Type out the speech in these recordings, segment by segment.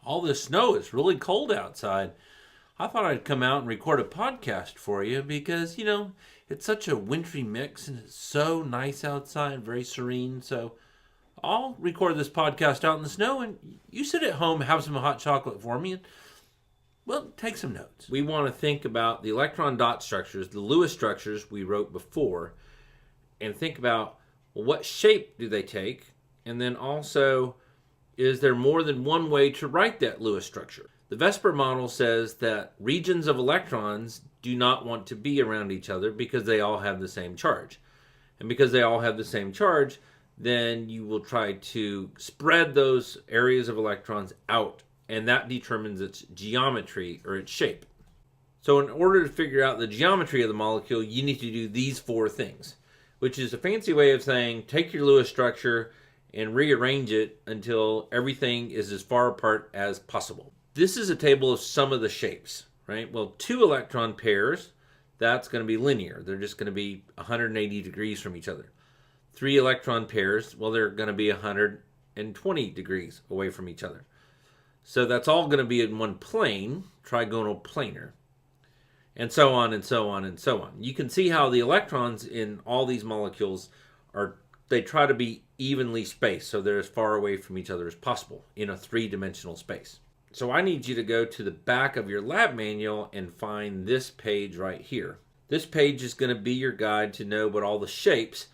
All this snow is really cold outside. I thought I'd come out and record a podcast for you because, it's such a wintry mix and it's so nice outside, very serene. So I'll record this podcast out in the snow and you sit at home, have some hot chocolate for me, and, well, take some notes. We want to think about the electron dot structures, the Lewis structures we wrote before, and think about, well, what shape do they take? And then also, is there more than one way to write that Lewis structure? The Vesper model says that regions of electrons do not want to be around each other because they all have the same charge. And because they all have the same charge, then you will try to spread those areas of electrons out, and that determines its geometry or its shape. So in order to figure out the geometry of the molecule, you need to do these four things, which is a fancy way of saying take your Lewis structure and rearrange it until everything is as far apart as possible. This is a table of some of the shapes, right? Well, two electron pairs, that's going to be linear. They're just going to be 180 degrees from each other. Three electron pairs, well, they're going to be 120 degrees away from each other. So that's all going to be in one plane, trigonal planar, and so on and so on and so on. You can see how the electrons in all these molecules they try to be evenly spaced, so they're as far away from each other as possible in a three-dimensional space. So I need you to go to the back of your lab manual and find this page right here. This page is going to be your guide to know what all the shapes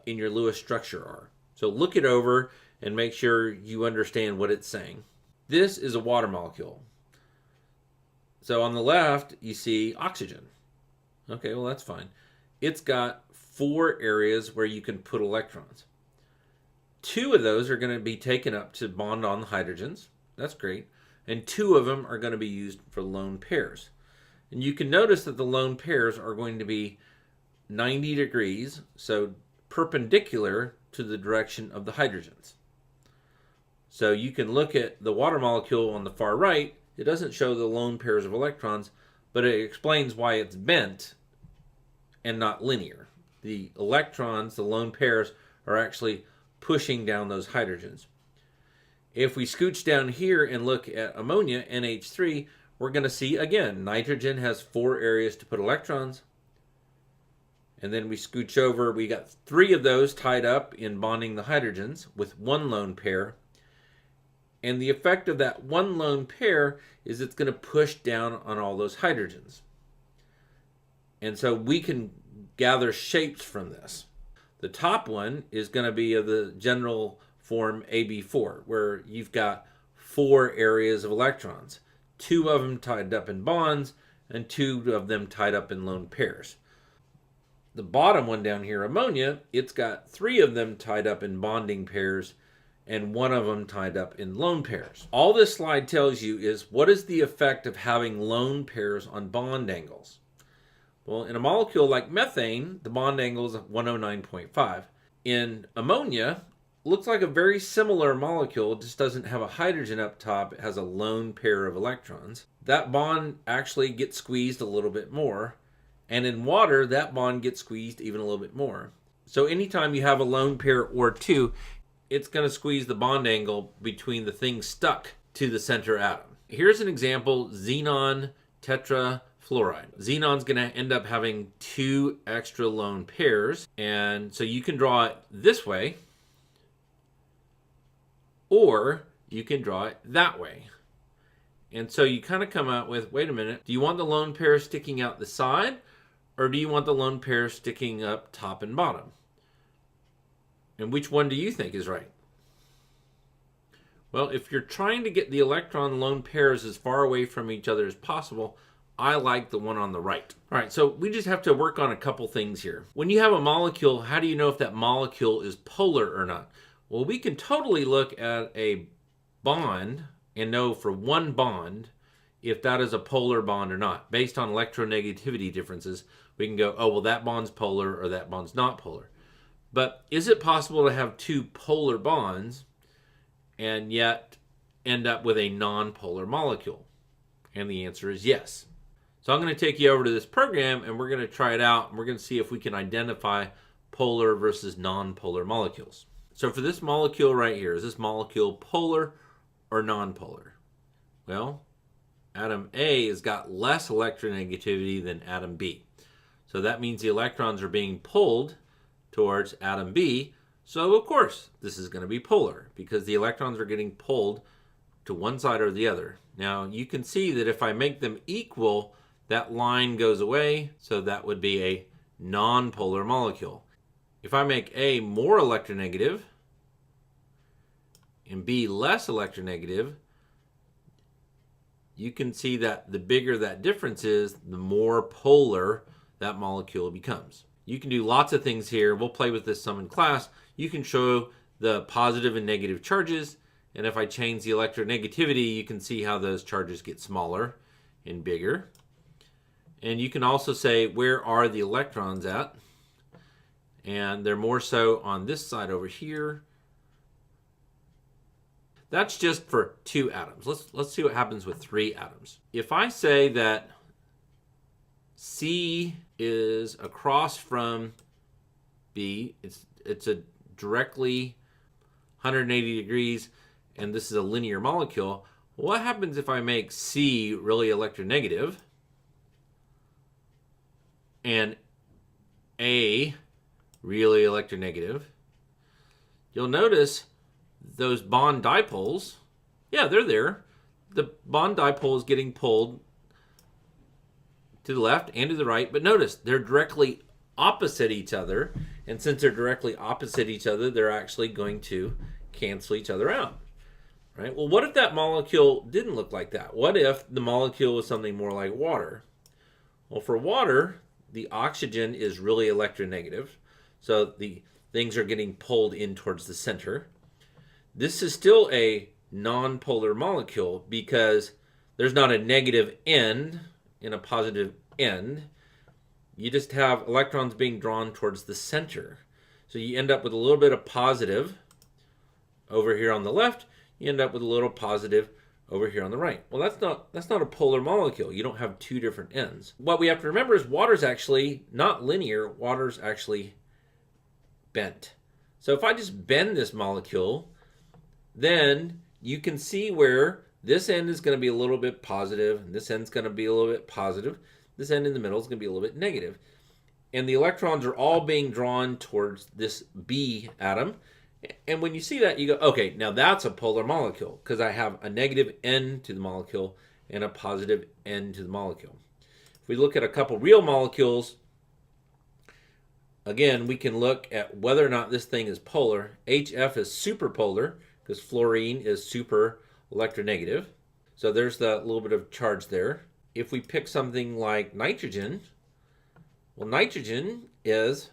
in your Lewis structure are. So look it over and make sure you understand what it's saying. This is a water molecule. So on the left, you see oxygen. Okay, well, that's fine. It's got 4 areas where you can put electrons. 2 of those are going to be taken up to bond on the hydrogens. That's great. And 2 of them are going to be used for lone pairs. And you can notice that the lone pairs are going to be 90 degrees, so perpendicular to the direction of the hydrogens. So you can look at the water molecule on the far right. It doesn't show the lone pairs of electrons, but it explains why it's bent and not linear. The electrons, the lone pairs, are actually pushing down those hydrogens. If we scooch down here and look at ammonia, NH3, we're going to see, again, nitrogen has 4 areas to put electrons. And then we scooch over, we got 3 of those tied up in bonding the hydrogens with 1 lone pair. And the effect of that 1 lone pair is it's going to push down on all those hydrogens. And so we can gather shapes from this. The top one is going to be of the general form AB4, where you've got 4 areas of electrons, 2 of them tied up in bonds and 2 of them tied up in lone pairs. The bottom one down here, ammonia, it's got 3 of them tied up in bonding pairs and 1 of them tied up in lone pairs. All this slide tells you is what is the effect of having lone pairs on bond angles. Well, in a molecule like methane, the bond angle is 109.5. In ammonia, looks like a very similar molecule, it just doesn't have a hydrogen up top. It has a lone pair of electrons. That bond actually gets squeezed a little bit more. And in water, that bond gets squeezed even a little bit more. So anytime you have a lone pair or 2, it's going to squeeze the bond angle between the things stuck to the center atom. Here's an example, xenon tetrafluoride. Xenon's going to end up having 2 extra lone pairs. And so you can draw it this way, or you can draw it that way. And so you kind of come out with, wait a minute, do you want the lone pair sticking out the side, or do you want the lone pair sticking up top and bottom? And which one do you think is right? Well, if you're trying to get the electron lone pairs as far away from each other as possible, I like the one on the right. All right, so we just have to work on a couple things here. When you have a molecule, how do you know if that molecule is polar or not? Well, we can totally look at a bond and know for one bond if that is a polar bond or not. Based on electronegativity differences, we can go, oh, well, that bond's polar or that bond's not polar. But is it possible to have 2 polar bonds and yet end up with a non-polar molecule? And the answer is yes. So I'm going to take you over to this program and we're going to try it out. And we're going to see if we can identify polar versus non-polar molecules. So for this molecule right here, is this molecule polar or non-polar? Well, atom A has got less electronegativity than atom B. So that means the electrons are being pulled towards atom B. So of course, this is going to be polar because the electrons are getting pulled to one side or the other. Now you can see that if I make them equal, that line goes away. So that would be a non-polar molecule. If I make A more electronegative and B less electronegative, you can see that the bigger that difference is, the more polar that molecule becomes. You can do lots of things here. We'll play with this some in class. You can show the positive and negative charges, and if I change the electronegativity, you can see how those charges get smaller and bigger. And you can also say, where are the electrons at? And they're more so on this side over here. That's just for 2 atoms. Let's see what happens with 3 atoms. If I say that C is across from B, it's a directly 180 degrees, and this is a linear molecule. What happens if I make C really electronegative and A really electronegative? You'll notice those bond dipoles, yeah, they're there. The bond dipole is getting pulled to the left and to the right, but notice they're directly opposite each other, and since they're directly opposite each other, they're actually going to cancel each other out. Right? Well, what if that molecule didn't look like that? What if the molecule was something more like water? Well, for water, the oxygen is really electronegative, so the things are getting pulled in towards the center. This is still a non-polar molecule because there's not a negative end and a positive end. You just have electrons being drawn towards the center. So you end up with a little bit of positive over here on the left. You end up with a little positive over here on the right. Well, that's not a polar molecule. You don't have 2 different ends. What we have to remember is water's actually not linear. Water's actually bent. So if I just bend this molecule, then you can see where this end is going to be a little bit positive, and this end's going to be a little bit positive. This end in the middle is going to be a little bit negative. And the electrons are all being drawn towards this B atom. And when you see that, you go, okay, now that's a polar molecule because I have a negative end to the molecule and a positive end to the molecule. If we look at a couple real molecules, again, we can look at whether or not this thing is polar. HF is superpolar because fluorine is super electronegative. So there's the little bit of charge there. If we pick something like nitrogen, well, nitrogen is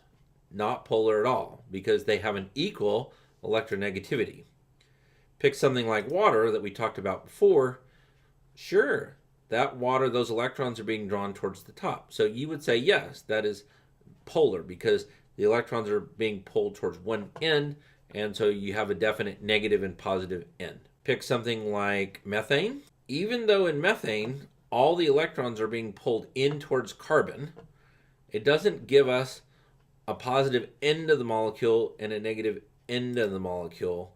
not polar at all because they have an equal electronegativity. Pick something like water that we talked about before. Sure, that water, those electrons are being drawn towards the top. So you would say, yes, that is polar because the electrons are being pulled towards one end, and so you have a definite negative and positive end. Pick something like methane. Even though in methane, all the electrons are being pulled in towards carbon, it doesn't give us a positive end of the molecule and a negative end of the molecule.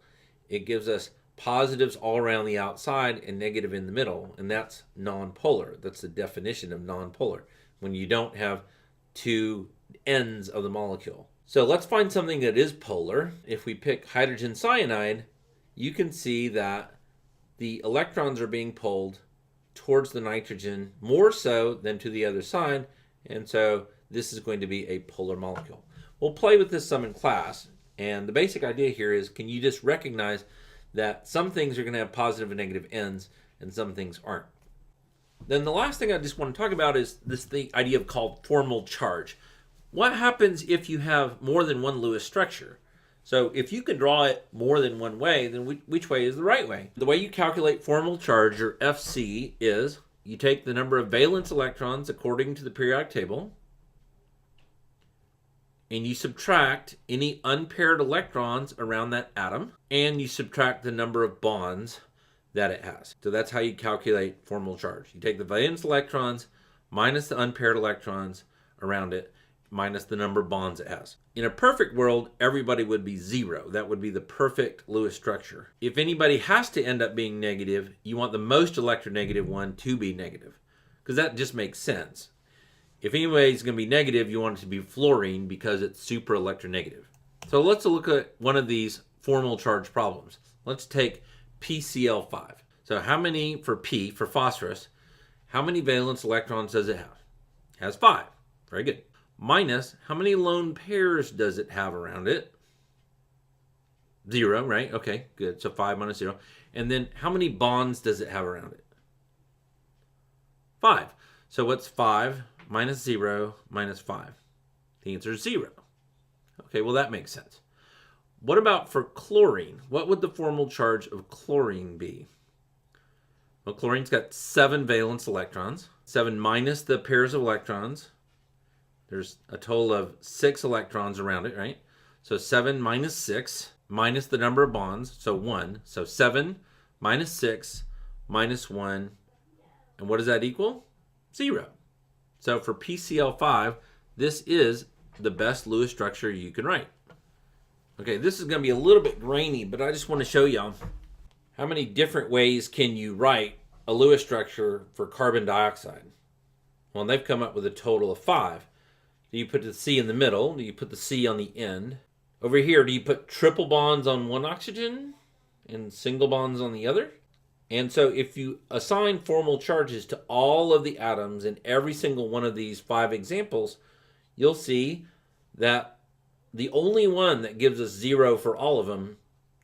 It gives us positives all around the outside and negative in the middle, and that's nonpolar. That's the definition of nonpolar, when you don't have 2 ends of the molecule. So let's find something that is polar. If we pick hydrogen cyanide, you can see that the electrons are being pulled towards the nitrogen more so than to the other side, and so this is going to be a polar molecule. We'll play with this some in class, and the basic idea here is, can you just recognize that some things are going to have positive and negative ends and some things aren't? Then the last thing I just want to talk about is the idea of called formal charge. What happens if you have more than one Lewis structure? So if you can draw it more than one way, then which way is the right way? The way you calculate formal charge, or FC, is you take the number of valence electrons according to the periodic table, and you subtract any unpaired electrons around that atom, and you subtract the number of bonds that it has. So that's how you calculate formal charge. You take the valence electrons minus the unpaired electrons around it, minus the number of bonds it has. In a perfect world, everybody would be 0. That would be the perfect Lewis structure. If anybody has to end up being negative, you want the most electronegative one to be negative, because that just makes sense. If anybody's going to be negative, you want it to be fluorine because it's super electronegative. So let's look at one of these formal charge problems. Let's take PCl5. So how many, for P, for phosphorus, how many valence electrons does it have? It has 5. Very good. Minus, how many lone pairs does it have around it? 0, right? Okay, good. So 5 minus 0. And then how many bonds does it have around it? 5. So what's 5 minus 0 minus 5? The answer is 0. Okay, well that makes sense. What about for chlorine? What would the formal charge of chlorine be? Well, chlorine's got 7 valence electrons. 7 minus the pairs of electrons. There's a total of 6 electrons around it, right? So 7 minus 6 minus the number of bonds, so 1. So 7 minus 6 minus 1. And what does that equal? 0. So for PCl5, this is the best Lewis structure you can write. Okay, this is going to be a little bit grainy, but I just want to show y'all how many different ways can you write a Lewis structure for carbon dioxide. Well, they've come up with a total of 5. Do you put the C in the middle? Do you put the C on the end? Over here, do you put triple bonds on one oxygen and single bonds on the other? And so if you assign formal charges to all of the atoms in every single one of these 5 examples, you'll see that the only one that gives us 0 for all of them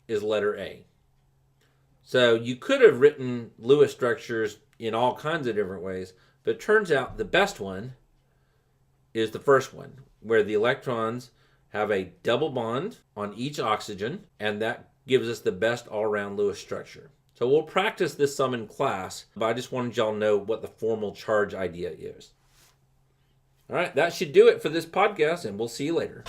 is letter A. So you could have written Lewis structures in all kinds of different ways, but it turns out the best one is the first one, where the electrons have a double bond on each oxygen, and that gives us the best all-around Lewis structure. So we'll practice this some in class, but I just wanted y'all to know what the formal charge idea is. All right, that should do it for this podcast, and we'll see you later.